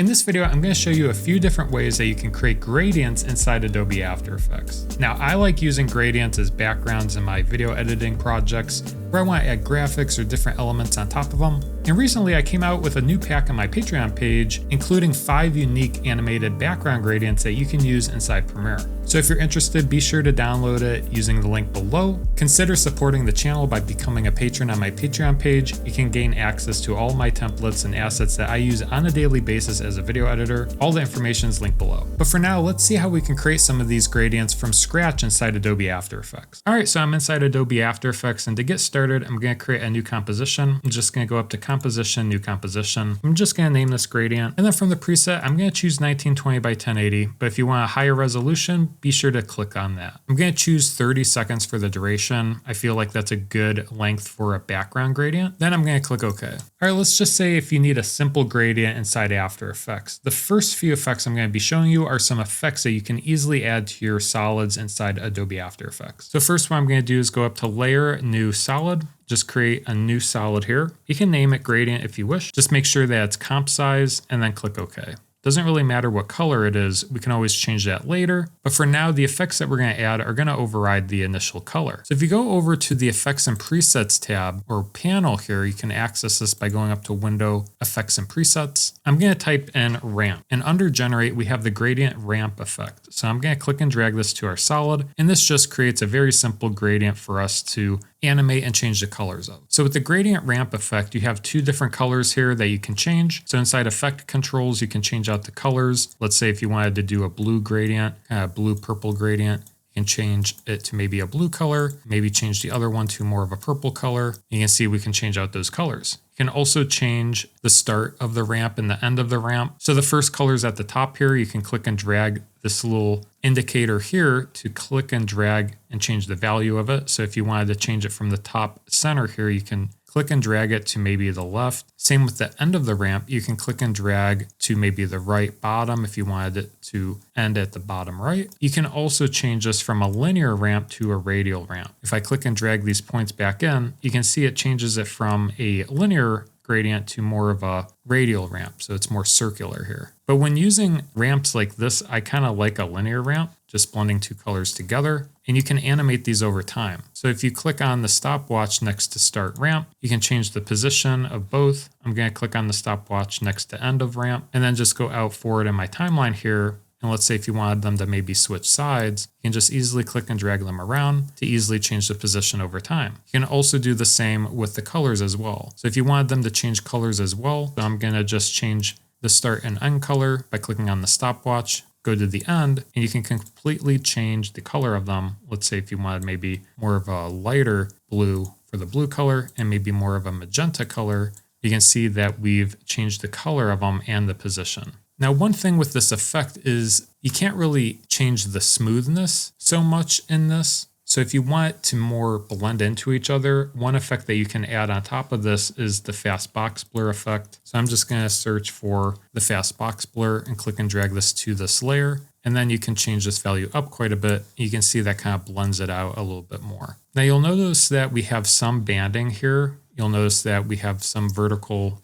In this video, I'm going to show you a few different ways that you can create gradients inside Adobe After Effects. Now, I like using gradients as backgrounds in my video editing projects where I want to add graphics or different elements on top of them. And recently I came out with a new pack on my Patreon page, including 5 unique animated background gradients that you can use inside Premiere. So if you're interested, be sure to download it using the link below. Consider supporting the channel by becoming a patron on my Patreon page. You can gain access to all my templates and assets that I use on a daily basis as a video editor. All the information is linked below. But for now, let's see how we can create some of these gradients from scratch inside Adobe After Effects. All right, so I'm inside Adobe After Effects, and to get started, I'm going to create a new composition. I'm just going to go up to Composition, New Composition. I'm just going to name this gradient. And then from the preset, I'm going to choose 1920 by 1080. But if you want a higher resolution, be sure to click on that. I'm going to choose 30 seconds for the duration. I feel like that's a good length for a background gradient. Then I'm going to click OK. All right, let's just say if you need a simple gradient inside After Effects. The first few effects I'm going to be showing you are some effects that you can easily add to your solids inside Adobe After Effects. So first what I'm going to do is go up to Layer, New Solid. Just create a new solid here. You can name it gradient if you wish. Just make sure that it's comp size and then click OK. Doesn't really matter what color it is. We can always change that later. But for now, the effects that we're going to add are going to override the initial color. So if you go over to the Effects and Presets tab or panel here, you can access this by going up to Window, Effects and Presets. I'm going to type in Ramp. And under Generate, we have the Gradient Ramp effect. So I'm going to click and drag this to our solid. And this just creates a very simple gradient for us to animate and change the colors of. So with the gradient ramp effect, you have 2 different colors here that you can change. So inside effect controls, you can change out the colors. Let's say if you wanted to do a blue gradient, blue purple gradient, you can change it to maybe a blue color, maybe change the other one to more of a purple color. You can see we can change out those colors. You can also change the start of the ramp and the end of the ramp. So the first color is at the top here. You can click and drag this little indicator here to click and drag and change the value of it. So if you wanted to change it from the top center here, you can click and drag it to maybe the left. Same with the end of the ramp. You can click and drag to maybe the right bottom if you wanted it to end at the bottom right. You can also change this from a linear ramp to a radial ramp. If I click and drag these points back in, you can see it changes it from a linear gradient to more of a radial ramp. So it's more circular here. But when using ramps like this, I kind of like a linear ramp, just blending 2 colors together. And you can animate these over time. So if you click on the stopwatch next to start ramp, you can change the position of both. I'm going to click on the stopwatch next to end of ramp and then just go out forward in my timeline here. And let's say if you wanted them to maybe switch sides, you can just easily click and drag them around to easily change the position over time. You can also do the same with the colors as well. So if you wanted them to change colors as well, I'm going to just change the start and end color by clicking on the stopwatch, go to the end, and you can completely change the color of them. Let's say if you wanted maybe more of a lighter blue for the blue color and maybe more of a magenta color, you can see that we've changed the color of them and the position. Now, one thing with this effect is you can't really change the smoothness so much in this. So if you want it to more blend into each other, one effect that you can add on top of this is the fast box blur effect. So I'm just going to search for the fast box blur and click and drag this to this layer. And then you can change this value up quite a bit. You can see that kind of blends it out a little bit more. Now you'll notice that we have some banding here. You'll notice that we have some vertical,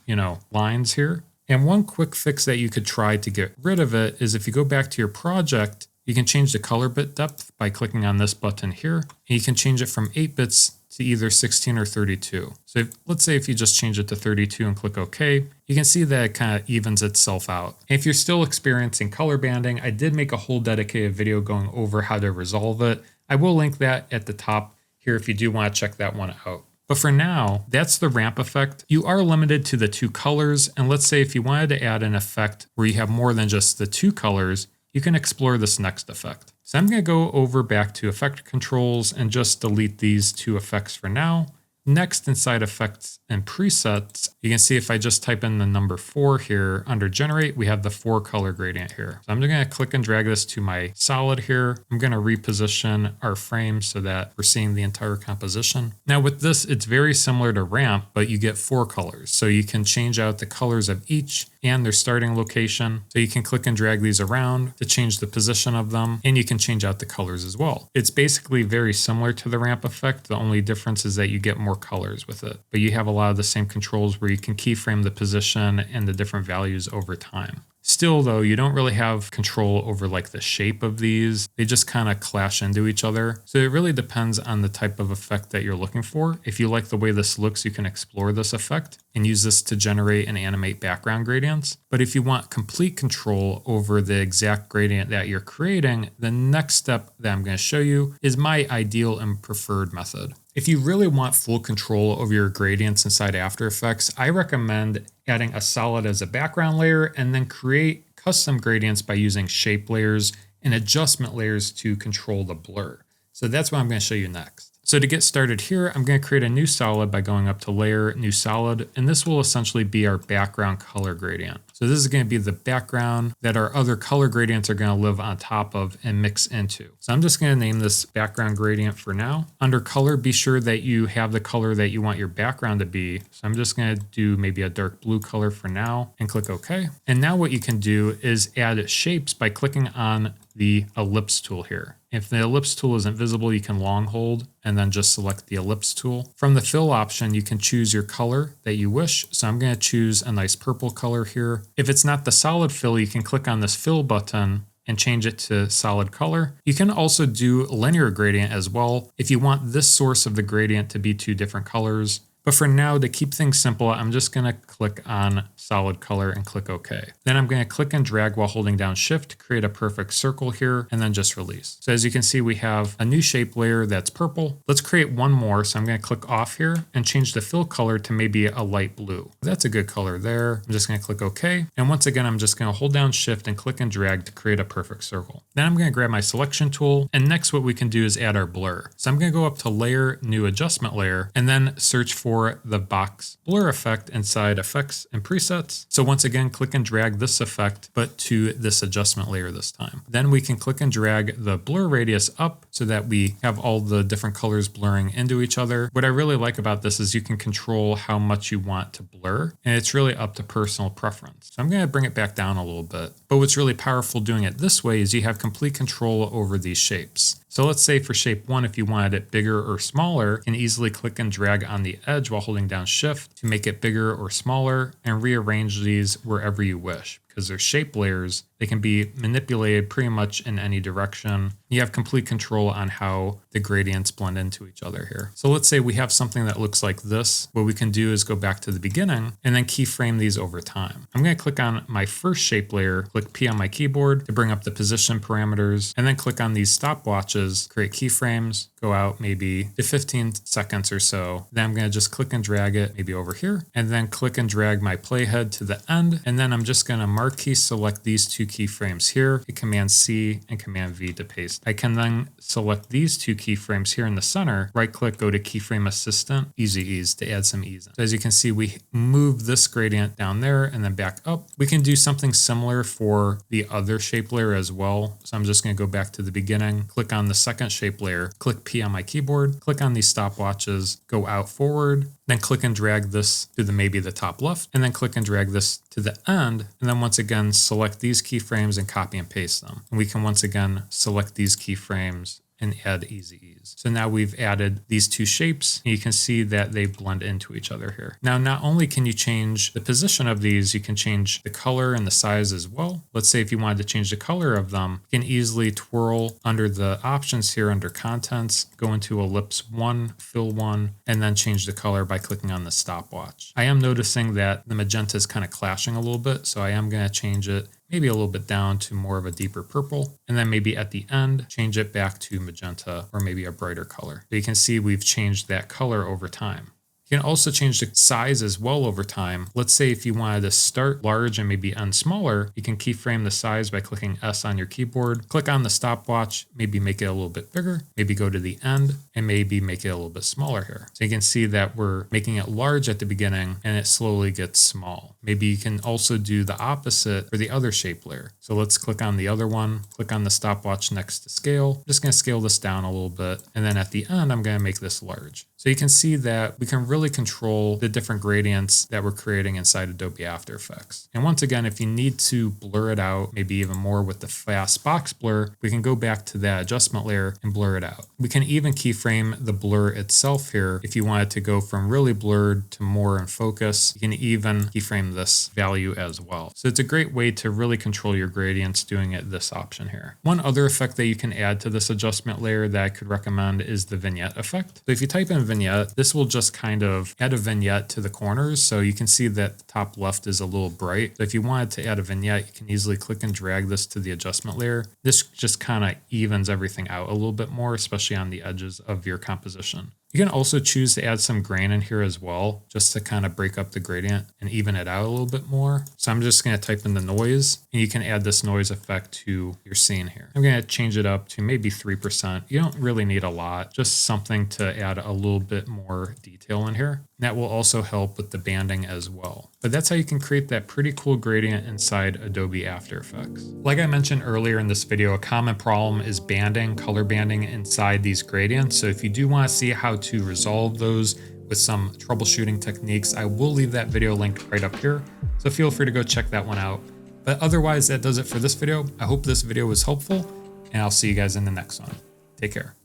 lines here. And one quick fix that you could try to get rid of it is if you go back to your project, you can change the color bit depth by clicking on this button here. And you can change it from 8 bits to either 16 or 32. So let's say if you just change it to 32 and click OK, you can see that it kind of evens itself out. And if you're still experiencing color banding, I did make a whole dedicated video going over how to resolve it. I will link that at the top here if you do want to check that one out. But for now, that's the ramp effect. You are limited to the 2 colors. And let's say if you wanted to add an effect where you have more than just the 2 colors, you can explore this next effect. So I'm going to go over back to effect controls and just delete these 2 effects for now. Next, inside Effects and Presets, you can see if I just type in the number 4 here under Generate, we have the 4 color gradient here. So I'm going to click and drag this to my solid here. I'm going to reposition our frame so that we're seeing the entire composition. Now with this, it's very similar to Ramp, but you get 4 colors. So you can change out the colors of each and their starting location. So you can click and drag these around to change the position of them, and you can change out the colors as well. It's basically very similar to the ramp effect. The only difference is that you get more colors with it, but you have a lot of the same controls where you can keyframe the position and the different values over time. Still though, you don't really have control over like the shape of these. They just kind of clash into each other. So it really depends on the type of effect that you're looking for. If you like the way this looks, you can explore this effect and use this to generate and animate background gradients. But if you want complete control over the exact gradient that you're creating, the next step that I'm going to show you is my ideal and preferred method. If you really want full control over your gradients inside After Effects, I recommend adding a solid as a background layer and then create custom gradients by using shape layers and adjustment layers to control the blur. So that's what I'm going to show you next. So to get started here, I'm going to create a new solid by going up to Layer, New Solid, and this will essentially be our background color gradient. So this is going to be the background that our other color gradients are going to live on top of and mix into. So I'm just going to name this background gradient for now. Under color, be sure that you have the color that you want your background to be. So I'm just going to do maybe a dark blue color for now and click OK. And now what you can do is add shapes by clicking on the ellipse tool here. If the ellipse tool isn't visible, you can long hold and then just select the ellipse tool. From the fill option, you can choose your color that you wish. So I'm going to choose a nice purple color here. If it's not the solid fill, you can click on this fill button and change it to solid color. You can also do linear gradient as well if you want this source of the gradient to be two different colors. But for now, to keep things simple, I'm just going to click on solid color and click OK. Then I'm going to click and drag while holding down Shift to create a perfect circle here and then just release. So as you can see, we have a new shape layer that's purple. Let's create one more. So I'm going to click off here and change the fill color to maybe a light blue. That's a good color there. I'm just going to click OK. And once again, I'm just going to hold down Shift and click and drag to create a perfect circle. Then I'm going to grab my selection tool. And next what we can do is add our blur. So I'm going to go up to Layer, New Adjustment Layer, and then search for the box blur effect inside Effects and Presets. So once again, click and drag this effect, but to this adjustment layer this time. Then we can click and drag the blur radius up so that we have all the different colors blurring into each other. What I really like about this is you can control how much you want to blur, and it's really up to personal preference. So I'm going to bring it back down a little bit. But what's really powerful doing it this way is you have complete control over these shapes. So let's say for shape 1, if you wanted it bigger or smaller, you can easily click and drag on the edge while holding down Shift to make it bigger or smaller and rearrange these wherever you wish. Because they're shape layers, they can be manipulated pretty much in any direction. You have complete control on how the gradients blend into each other here. So let's say we have something that looks like this. What we can do is go back to the beginning and then keyframe these over time. I'm going to click on my first shape layer, click P on my keyboard to bring up the position parameters, and then click on these stopwatches, create keyframes, go out maybe to 15 seconds or so. Then I'm going to just click and drag it maybe over here, and then click and drag my playhead to the end. And then I'm just going to marquee select these two keyframes here, hit Command C and Command V to paste. I can then select these two keyframes here in the center, right click, go to Keyframe Assistant, Easy Ease to add some ease in. So as you can see, we move this gradient down there and then back up. We can do something similar for the other shape layer as well. So I'm just going to go back to the beginning, click on the second shape layer, click P on my keyboard, click on these stopwatches, go out forward, then click and drag this to maybe the top left, and then click and drag this to the end. And then once again, select these keyframes and copy and paste them. And we can once again select these keyframes and add Easy Ease. So now we've added these two shapes, and you can see that they blend into each other here. Now, not only can you change the position of these, you can change the color and the size as well. Let's say if you wanted to change the color of them, you can easily twirl under the options here under Contents, go into Ellipse 1, Fill 1, and then change the color by clicking on the stopwatch. I am noticing that the magenta is kind of clashing a little bit, so I am going to change it maybe a little bit down to more of a deeper purple, and then maybe at the end, change it back to magenta or maybe a brighter color. So you can see we've changed that color over time. You can also change the size as well over time. Let's say if you wanted to start large and maybe end smaller, you can keyframe the size by clicking S on your keyboard, click on the stopwatch, maybe make it a little bit bigger, maybe go to the end, and maybe make it a little bit smaller here. So you can see that we're making it large at the beginning and it slowly gets small. Maybe you can also do the opposite for the other shape layer. So let's click on the other one, click on the stopwatch next to scale. I'm just going to scale this down a little bit. And then at the end, I'm going to make this large. So you can see that we can really control the different gradients that we're creating inside Adobe After Effects. And once again, if you need to blur it out, maybe even more with the fast box blur, we can go back to that adjustment layer and blur it out. We can even keyframe the blur itself here. If you wanted to go from really blurred to more in focus, you can even keyframe this value as well. So it's a great way to really control your gradients doing it this option here. One other effect that you can add to this adjustment layer that I could recommend is the vignette effect. So if you type in vignette, this will just kind of add a vignette to the corners. So you can see that the top left is a little bright. So if you wanted to add a vignette, you can easily click and drag this to the adjustment layer. This just kind of evens everything out a little bit more, especially on the edges of your composition. You can also choose to add some grain in here as well, just to kind of break up the gradient and even it out a little bit more. So I'm just going to type in the noise, and you can add this noise effect to your scene here. I'm going to change it up to maybe 3%. You don't really need a lot, just something to add a little bit more detail in here. And that will also help with the banding as well. But that's how you can create that pretty cool gradient inside Adobe After Effects. Like I mentioned earlier in this video, a common problem is banding, color banding inside these gradients. So if you do want to see how to resolve those with some troubleshooting techniques, I will leave that video linked right up here. So feel free to go check that one out. But otherwise, that does it for this video. I hope this video was helpful, and I'll see you guys in the next one. Take care.